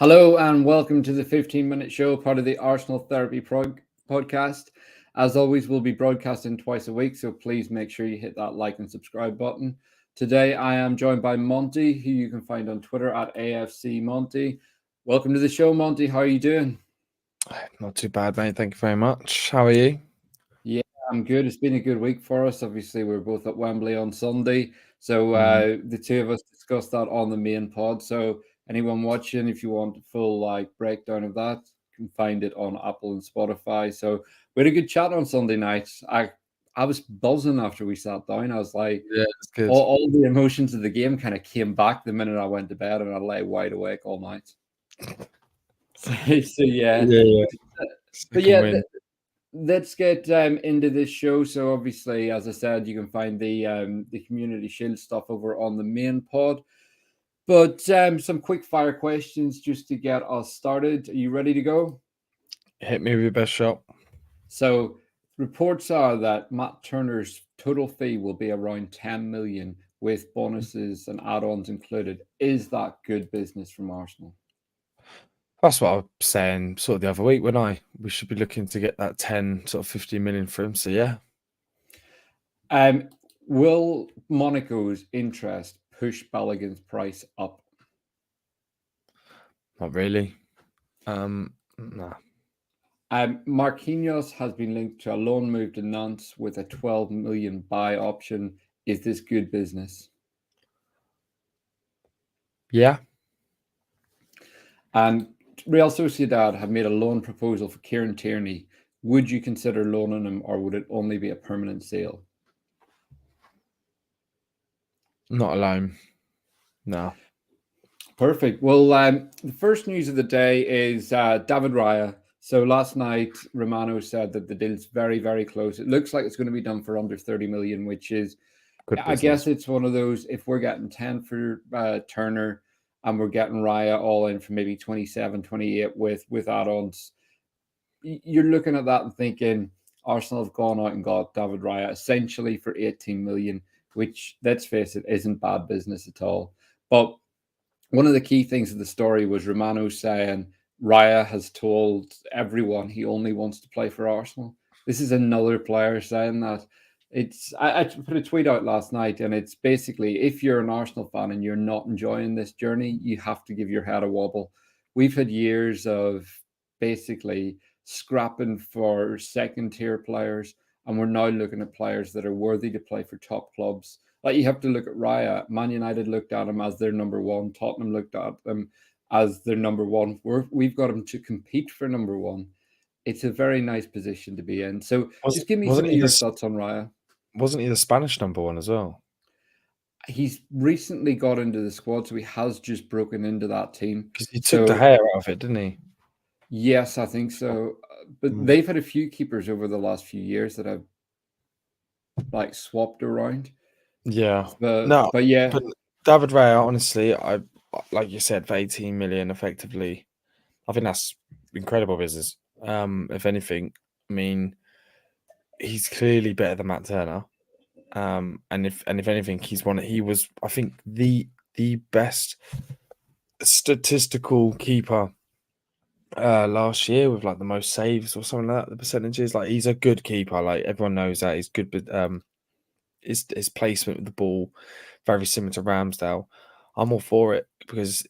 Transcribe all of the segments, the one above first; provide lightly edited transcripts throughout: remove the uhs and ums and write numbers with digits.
Hello and welcome to the 15-minute show, part of the Arsenal Therapy podcast. As always, we'll be broadcasting twice a week, so please make sure you hit that like and subscribe button. Today, I am joined by Monty, who you can find on Twitter at AFC Monty. Welcome to the show, Monty. How are you doing? Not too bad, mate. Thank you very much. How are you? Yeah, I'm good. It's been a good week for us. Obviously, we're both at Wembley on Sunday, so the two of us discussed that on the main pod. So anyone watching, if you want a full breakdown of that, you can find it on Apple and Spotify. So we had a good chat on Sunday night. I was buzzing after we sat down. I was like, yeah, it's good. All the emotions of the game kind of came back the minute I went to bed, and I lay wide awake all night. So yeah. But yeah, let's get into this show. So obviously, as I said, you can find the Community Shield stuff over on the main pod. But some quick fire questions just to get us started. Are you ready to go? Hit me with your best shot. So reports are that Matt Turner's total fee will be around 10 million with bonuses and add-ons included. Is that good business from Arsenal? That's what I was saying sort of the other week, we should be looking to get that 10, sort of 50 million for him. So yeah. Will Monaco's interest push Balogun's price up? Not really. Nah. Marquinhos has been linked to a loan move to Nantes with a 12 million buy option. Is this good business? Yeah. Real Sociedad have made a loan proposal for Keiran Tierney. Would you consider loaning him, or would it only be a permanent sale? Not a loan. No. Perfect. Well, the first news of the day is David Raya. So last night, Romano said that the deal's very, very close. It looks like it's going to be done for under 30 million, which is, I guess it's one of those, if we're getting 10 for Turner and we're getting Raya all in for maybe 27, 28 with add-ons, you're looking at that and thinking Arsenal have gone out and got David Raya essentially for 18 million, which, let's face it, isn't bad business at all. But one of the key things of the story was Romano saying Raya has told everyone he only wants to play for Arsenal. This is another player saying that. I put a tweet out last night, and it's basically, if you're an Arsenal fan and you're not enjoying this journey, you have to give your head a wobble. We've had years of basically scrapping for second-tier players, and we're now looking at players that are worthy to play for top clubs. Like, you have to look at Raya. Man United looked at him as their number one. Tottenham looked at him as their number one. We've got him to compete for number one. It's a very nice position to be in. So just give me some of your thoughts on Raya. Wasn't he the Spanish number one as well? He's recently got into the squad, so he has just broken into that team. Because he took the hair out of it, didn't he? Yes, I think so. But they've had a few keepers over the last few years that have swapped around. Yeah. But yeah. But David Raya, honestly, I like you said, for 18 million effectively, I think that's incredible business. If anything, I mean, he's clearly better than Matt Turner. And if anything, he was, I think, the best statistical keeper last year with the most saves or something like that. The percentages, he's a good keeper. Everyone knows that he's good, but his placement with the ball very similar to Ramsdale. I'm all for it because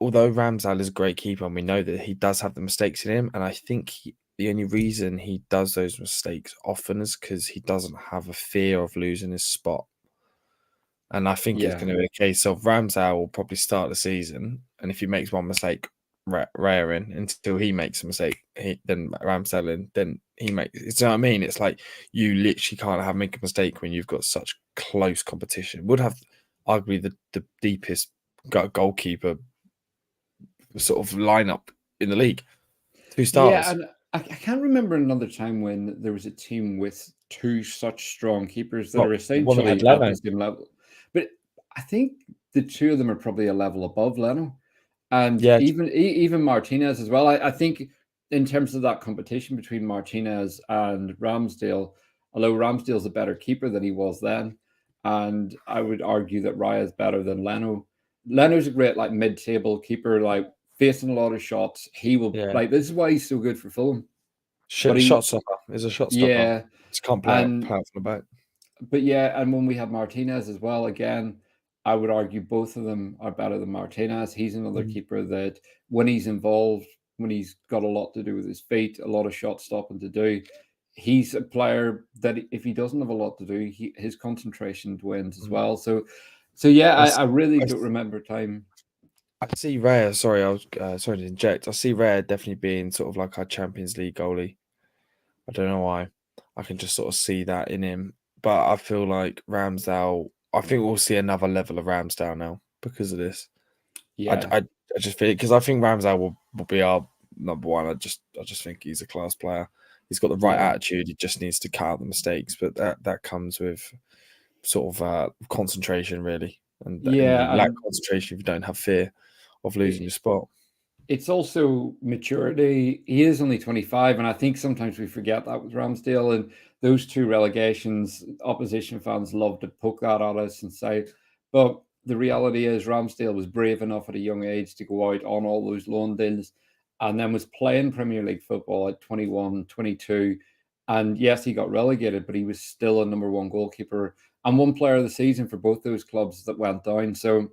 although Ramsdale is a great keeper, and we know that he does have the mistakes in him, and I think the only reason he does those mistakes often is because he doesn't have a fear of losing his spot. And I think it's going to be a case of Ramsdale will probably start the season, and if he makes one mistake, Raya in until he makes a mistake, then Ramsdale in, then he makes. You know what I mean? It's like you literally can't make a mistake when you've got such close competition. Would have arguably the deepest goalkeeper sort of lineup in the league. 2 Yeah, stars. and I can't remember another time when there was a team with two such strong keepers that Well, are one of them had essentially at the Leno. same level. But I think the two of them are probably a level above Leno, and Yeah, even Martinez as well. I think in terms of that competition between Martinez and Ramsdale, although Ramsdale's a better keeper than he was then, and I would argue that Raya is better than Leno. Leno's a great like mid-table keeper, like facing a lot of shots. He will yeah. like this is why he's so good for Fulham. But Shot stopper. Is a shot stopper. yeah, Just can't and play out from the back. but yeah, and when we have Martinez as well, again, I would argue both of them are better than Martinez. He's another Mhm. keeper that when he's involved, when he's got a lot to do with his feet, a lot of shot stopping to do, he's a player that if he doesn't have a lot to do, his concentration wins as Mhm. well. So yeah, I s I really I don't s remember time. I see Raya, sorry, I was, sorry to inject. I see Raya definitely being sort of like our Champions League goalie. I don't know why. I can just sort of see that in him. But I feel like Ramsdale, I think we'll see another level of Ramsdale now because of this. I, Yeah, I, I just feel because I think Ramsdale will be our number one. I just think he's a class player. He's got the right yeah, attitude. He just needs to cut out the mistakes, but that comes with sort of concentration, really, and you yeah, lack and concentration if you don't have fear of losing your it, spot. it's also maturity. He is only 25, and I think sometimes we forget that with Ramsdale and those two relegations. Opposition fans love to poke that at us and say, but the reality is Ramsdale was brave enough at a young age to go out on all those loan deals and then was playing Premier League football at 21, 22. And yes, he got relegated, but he was still a number one goalkeeper and one player of the season for both those clubs that went down. So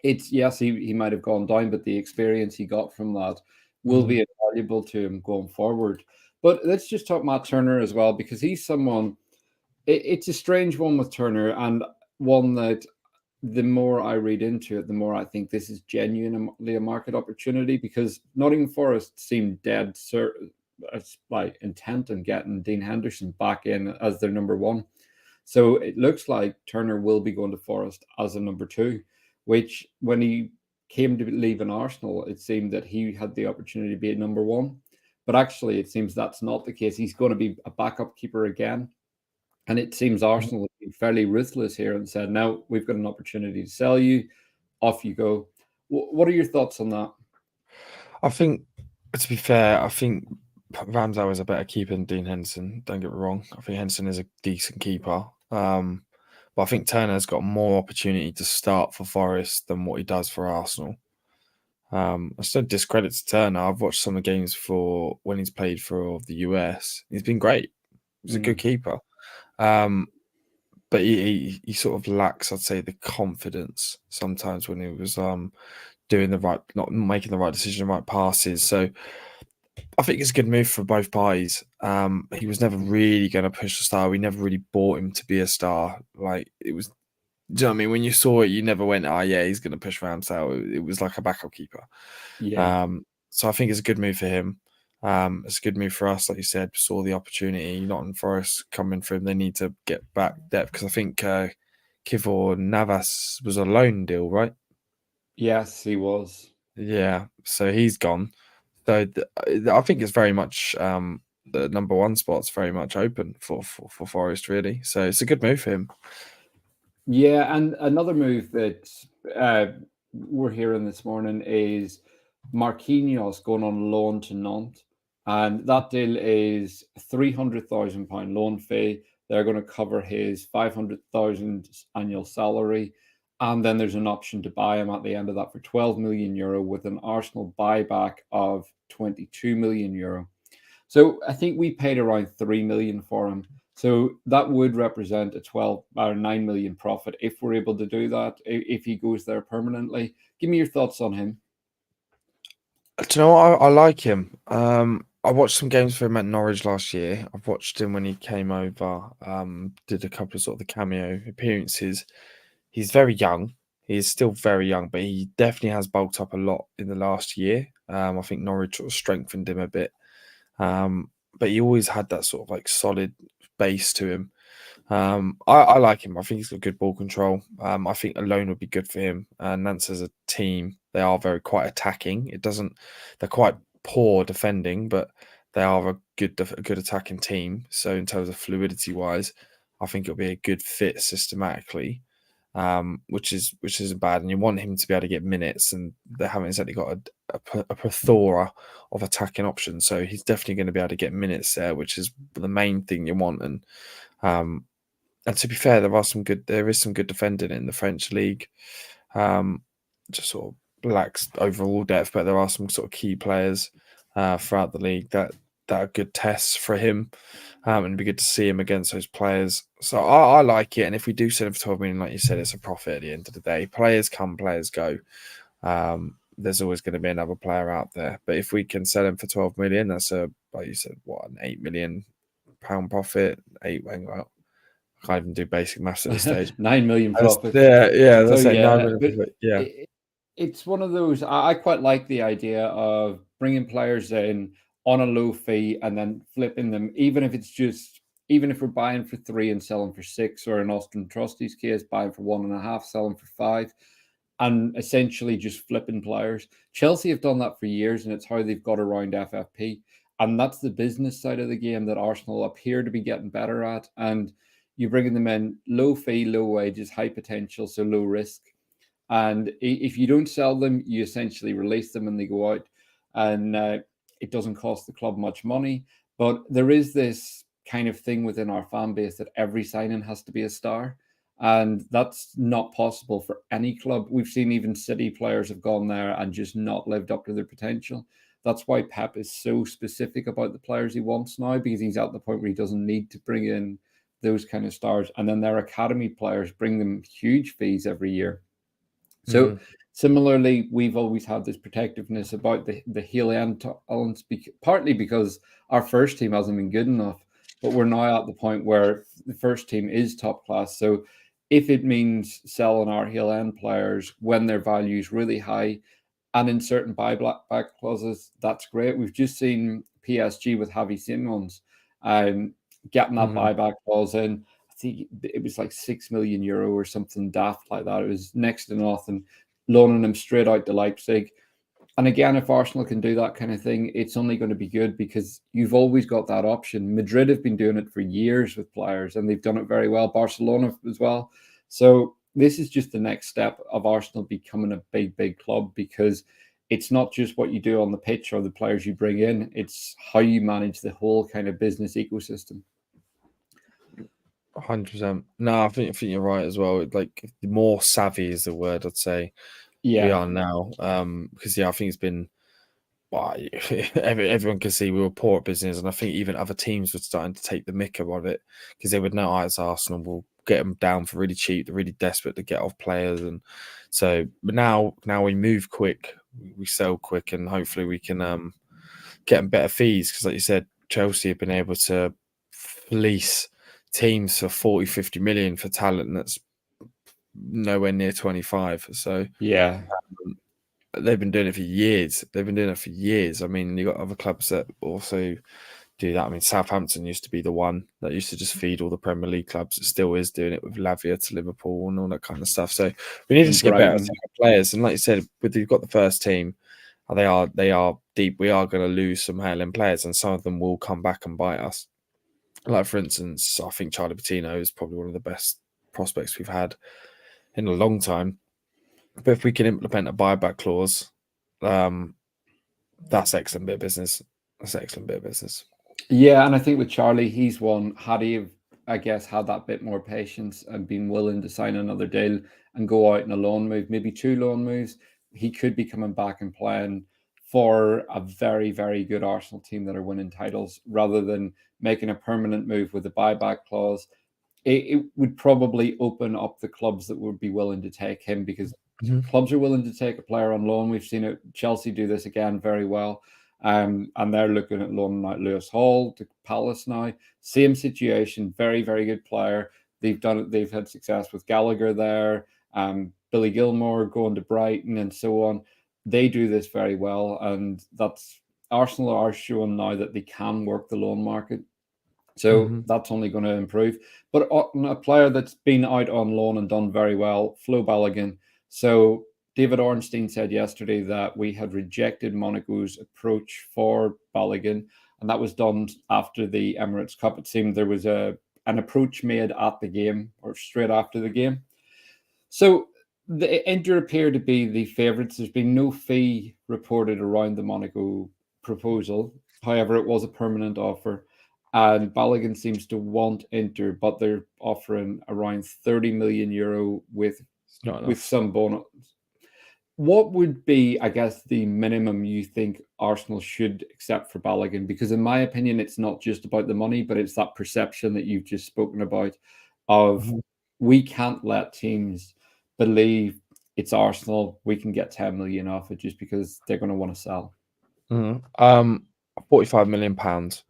it's yes, he might have gone down, but the experience he got from that will Mhm. be invaluable to him going forward. But let's just talk Matt Turner as well, because he's someone. It's a strange one with Turner, and one that the more I read into it, the more I think this is genuinely a market opportunity because Nottingham Forest seemed dead like intent on getting Dean Henderson back in as their number one. So it looks like Turner will be going to Forest as a number two, which when he came to leaving Arsenal, it seemed that he had the opportunity to be a number one. But actually, it seems that's not the case. He's going to be a backup keeper again. And it seems Arsenal have been fairly ruthless here and said, now we've got an opportunity to sell you. Off you go. What are your thoughts on that? I think, to be fair, I think Ramsdale is a better keeper than Dean Henderson. Don't get me wrong. I think Henderson is a decent keeper. But I think Turner's got more opportunity to start for Forest than what he does for Arsenal. I still discredit to Turner. I've watched some of the games for when he's played for the US. He's been great. He's a good Mm, keeper. Um, but he sort of lacks, I'd say, the confidence sometimes when he was doing the right, not making the right decision, right passes. So I think it's a good move for both parties. He was never really going to push the star. We never really bought him to be a star. Like it was, do you know what I mean? When you saw it, you never went, "Oh yeah, he's going to push Ramsdale." It was like a backup keeper. yeah. So I think it's a good move for him. It's a good move for us, like you said. Saw the opportunity. Nottingham Forest coming for him. They need to get back depth because I think Keiran Navas was a loan deal, right? Yes, he was. Yeah, so he's gone. So I think it's very much the number one spot's very much open for Forest, really. So it's a good move for him. Yeah, and another move that uh, we're hearing this morning is Marquinhos going on loan to Nantes, and that deal is £300,000 loan fee. They're going to cover his 500,000 annual salary, and then there's an option to buy him at the end of that for €12 million with an Arsenal buyback of €22 million. So I think we paid around 3 million for him. So that would represent a 12 or 9 million profit if we're able to do that, if he goes there permanently. Give me your thoughts on him. Do you know what? I like him. I watched some games for him at Norwich last year. I've watched him when he came over. Did a couple of sort of the cameo appearances. He's very young. He's still very young, but he definitely has bulked up a lot in the last year. I think Norwich sort of strengthened him a bit. But he always had that sort of like solid base to him. I like him. I think he's got good ball control. I think a loan would be good for him. Nantes as a team, they are very quite attacking. They're quite poor defending, but they are a good attacking team. So in terms of fluidity wise, I think it'll be a good fit systematically, which isn't bad. And you want him to be able to get minutes, and they haven't exactly got a plethora of attacking options. So he's definitely going to be able to get minutes there, which is the main thing you want. And to be fair, there is some good defending in the French league. Just sort of lacks overall depth, but there are some sort of key players throughout the league that are good tests for him, and it'd be good to see him against those players. So I like it, and if we do sell him for 12 million, like you said, it's a profit at the end of the day. Players come, players go. There's always going to be another player out there, but if we can sell him for 12 million, that's like you said, an £8 million profit. I can't even do basic maths at this stage. 9 million profit. Yeah. So That's like 9 million but profit. Yeah. It's one of those. I quite like the idea of bringing players in on a low fee and then flipping them, even if we're buying for 3 and selling for 6, or in Austin Trusty's case, buying for 1.5, selling for 5, and essentially just flipping players. Chelsea have done that for years, and it's how they've got around FFP. And that's the business side of the game that Arsenal appear to be getting better at. And you're bringing them in low fee, low wages, high potential, so low risk. And if you don't sell them, you essentially release them and they go out, and it doesn't cost the club much money. But there is this kind of thing within our fan base that every signing has to be a star, and that's not possible for any club. We've seen even City players have gone there and just not lived up to their potential. That's why Pep is so specific about the players he wants now, because he's at the point where he doesn't need to bring in those kind of stars. And then their academy players bring them huge fees every year. So similarly, we've always had this protectiveness about the heel end talents, partly because our first team hasn't been good enough, but we're now at the point where the first team is top class. So if it means selling our heel end players when their value is really high and in certain buyback clauses, that's great. We've just seen PSG with Javi Simons getting that buyback clause in. I think it was like €6 million or something daft like that. It was next to nothing, loaning him straight out to Leipzig. And again, if Arsenal can do that kind of thing, it's only going to be good, because you've always got that option. Madrid have been doing it for years with players, and they've done it very well. Barcelona as well. So this is just the next step of Arsenal becoming a big, big club, because it's not just what you do on the pitch or the players you bring in. It's how you manage the whole kind of business ecosystem. 100%. No, I think you're right as well. Like, more savvy is the word I'd say. Yeah, we are now. Because I think it's been. Well, everyone can see we were poor at business, and I think even other teams were starting to take the mick of it, because they would know, as Arsenal will get them down for really cheap. They're really desperate to get off players, and so. But now we move quick, we sell quick, and hopefully we can get them better fees. Because, like you said, Chelsea have been able to fleece teams for 40, 50 million for talent that's nowhere near 25. So yeah. They've been doing it for years. I mean, you got other clubs that also do that. I mean, Southampton used to be the one that used to just feed all the Premier League clubs. It still is doing it with Lavia to Liverpool and all that kind of stuff. So we need to get better at players. And like you said, you've got the first team, they are deep. We are going to lose some hailing players, and some of them will come back and bite us. Like, for instance, I think Charlie Patino is probably one of the best prospects we've had in a long time. But if we can implement a buyback clause, that's excellent bit of business. Yeah, and I think with Charlie, he's one. Had he, I guess, had that bit more patience and been willing to sign another deal and go out in a loan move, maybe 2 loan moves, he could be coming back and playing for a very, very good Arsenal team that are winning titles, rather than making a permanent move with a buyback clause. It would probably open up the clubs that would be willing to take him, because clubs are willing to take a player on loan. We've seen it. Chelsea do this again very well. And they're looking at loaning out Lewis Hall to Palace now. Same situation. Very, very good player. They've done it. They've had success with Gallagher there. Billy Gilmore going to Brighton and so on. They do this very well, and that's Arsenal are showing now that they can work the loan market. So that's only going to improve. But a player that's been out on loan and done very well, Flo Balogun. So David Ornstein said yesterday that we had rejected Monaco's approach for Balogun, and that was done after the Emirates Cup. It seemed there was an approach made at the game or straight after the game. So the Inter appear to be the favourites. There's been no fee reported around the Monaco proposal. However, it was a permanent offer. And Balogun seems to want Inter, but they're offering around 30 million euro with some bonus. What would be, I guess, the minimum you think Arsenal should accept for Balogun? Because in my opinion, it's not just about the money, but it's that perception that you've just spoken about of we can't let teams believe it's Arsenal, we can get 10 million off it just because they're going to want to sell. 45 million pounds,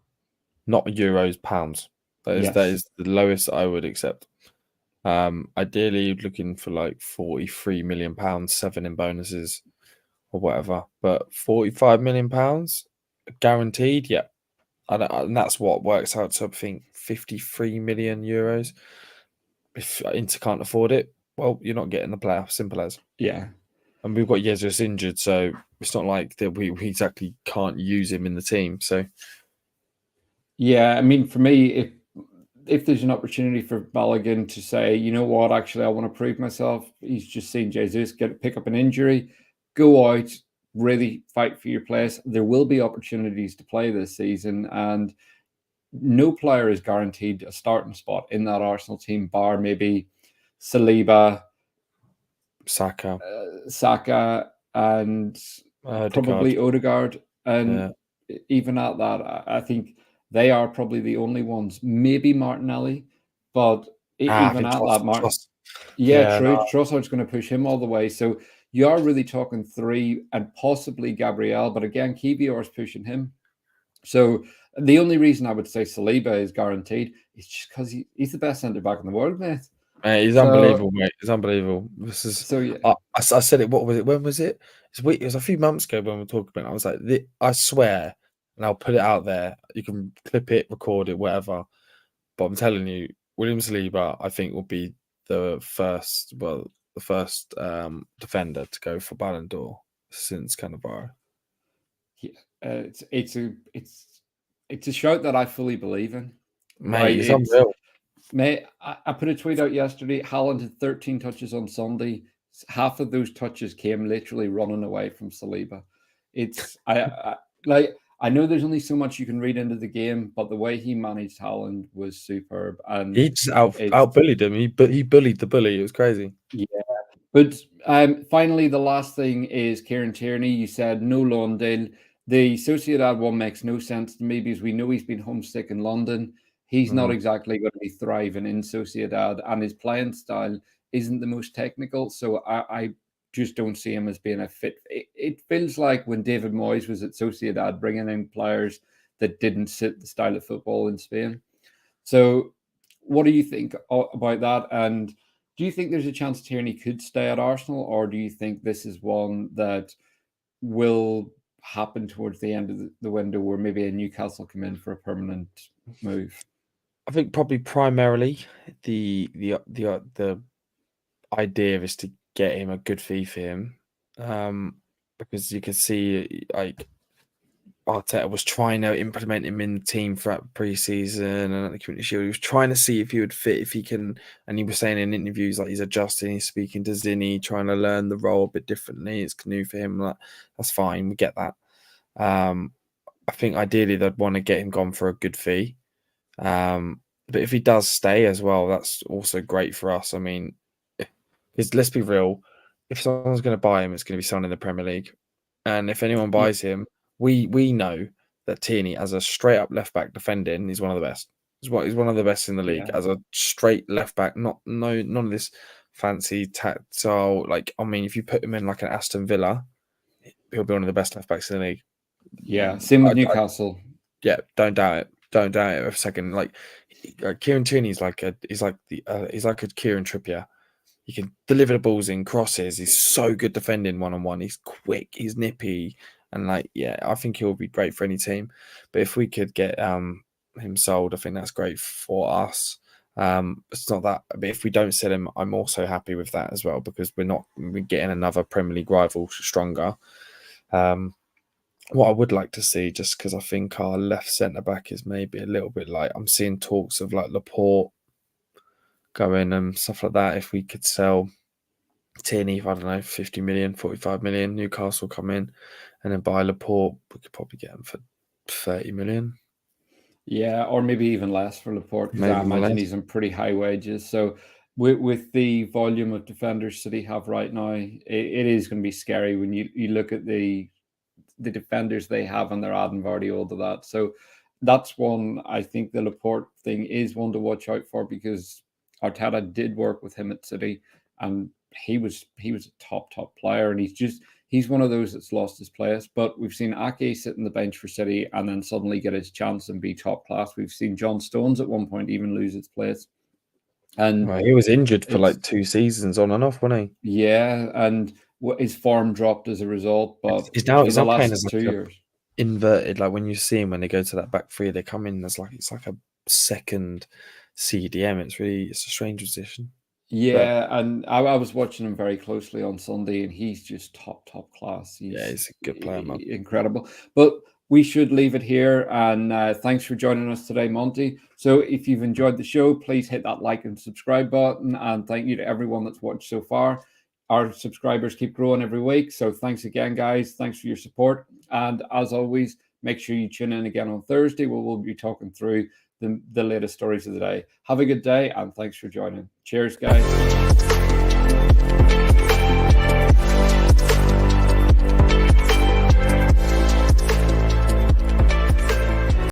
not euros, pounds. That is the lowest I would accept. Ideally looking for like 43 million pounds, 7 in bonuses or whatever, but 45 million pounds guaranteed, yeah. And that's what works out to, I think, 53 million euros. If Inter can't afford it, well, you're not getting the player. Simple as. Yeah. And we've got Jesus injured, so it's not like that we exactly can't use him in the team. So, yeah, I mean, for me, if there's an opportunity for Balogun to say, you know what, actually, I want to prove myself. He's just seen Jesus pick up an injury, go out, really fight for your place. There will be opportunities to play this season, and no player is guaranteed a starting spot in that Arsenal team, bar maybe Saliba, Saka, and probably Odegaard. And even at that, I think they are probably the only ones. Maybe Martinelli, but even at that, Trossard's going to push him all the way. So you are really talking 3 and possibly Gabriel, but again, Kivior's pushing him. So the only reason I would say Saliba is guaranteed is just because he's the best centre back in the world, mate. He's unbelievable, mate. He's unbelievable. This is so. Yeah. I said it. What was it? When was it? It was a few months ago when we were talking about it. I was like, I swear, and I'll put it out there. You can clip it, record it, whatever. But I'm telling you, William Saliba, I think, will be the first defender to go for Ballon d'Or since Cannavaro. Yeah, it's a shout that I fully believe in. Mate, it's unreal. Mate, I put a tweet out yesterday. Haaland had 13 touches on Sunday. Half of those touches came literally running away from Saliba. I know there's only so much you can read into the game, but the way he managed Haaland was superb. And he just out-bullied him. He bullied the bully. It was crazy. Yeah. But finally, the last thing is Keiran Tierney. You said no loan deal. The Sociedad one makes no sense to me because we know he's been homesick in London. He's not exactly going to be thriving in Sociedad, and his playing style isn't the most technical. So I just don't see him as being a fit. It feels like when David Moyes was at Sociedad, bringing in players that didn't fit the style of football in Spain. So what do you think about that? And do you think there's a chance Tierney could stay at Arsenal, or do you think this is one that will happen towards the end of the window where maybe a Newcastle come in for a permanent move? I think probably primarily the idea is to get him a good fee for him, because you can see like Arteta was trying to implement him in the team throughout pre-season and at the Community Shield. He was trying to see if he would fit, if he can, and he was saying in interviews like he's adjusting, he's speaking to Zinny, trying to learn the role a bit differently. It's new for him. That's fine, we get that. I think ideally they'd want to get him gone for a good fee. But if he does stay as well, that's also great for us. I mean, because let's be real, if someone's going to buy him, it's going to be someone in the Premier League. And if anyone buys him, we know that Tierney, as a straight up left back defending, he's one of the best. He's one of the best in the league as a straight left back. None of this fancy tactile. Like, I mean, if you put him in like an Aston Villa, he'll be one of the best left backs in the league. Yeah, same with Newcastle. Don't doubt it. Don't doubt it for a second. Like Kieran Tierney is like a Kieran Trippier. He can deliver the balls in crosses. He's so good defending one-on-one. He's quick. He's nippy. And I think he'll be great for any team. But if we could get him sold, I think that's great for us. It's not that, but if we don't sell him, I'm also happy with that as well, because we're getting another Premier League rival stronger. What I would like to see, just because I think our left centre back is maybe a little bit like, I'm seeing talks of like Laporte going and stuff like that. If we could sell Tierney, I don't know, 50 million, 45 million, Newcastle come in and then buy Laporte, we could probably get him for 30 million. Yeah, or maybe even less for Laporte, because I Maybe imagine less. he's on pretty high wages. So with the volume of defenders City have right now, it is going to be scary when you look at the defenders they have, and they're adding Vardy to that. So that's one. I think the Laporte thing is one to watch out for, because Arteta did work with him at City, and he was a top player, and he's one of those that's lost his place. But we've seen Ake sit in the bench for City and then suddenly get his chance and be top class. We've seen John Stones at one point even lose his place. And Well, he was injured for like 2 seasons on and off, wasn't yeah, and his form dropped as a result. he? But He's now for the playing last as like 2 a years, inverted, like when you see him when they go to that back three, they come in as like, it's like a second CDM. It's a strange position. yeah, and I was watching him very closely on Sunday, and he's just top class. He's a good player, man. Incredible. But we should leave it here, and thanks for joining us today, Monty. So if you've enjoyed the show, please hit that like and subscribe button, and thank you to everyone that's watched so far. Our subscribers keep growing every week, so thanks again, guys. Thanks for your support, and as always, make sure you tune in again on Thursday, where we'll be talking through the latest stories of the day. Have a good day, and thanks for joining. Cheers, guys.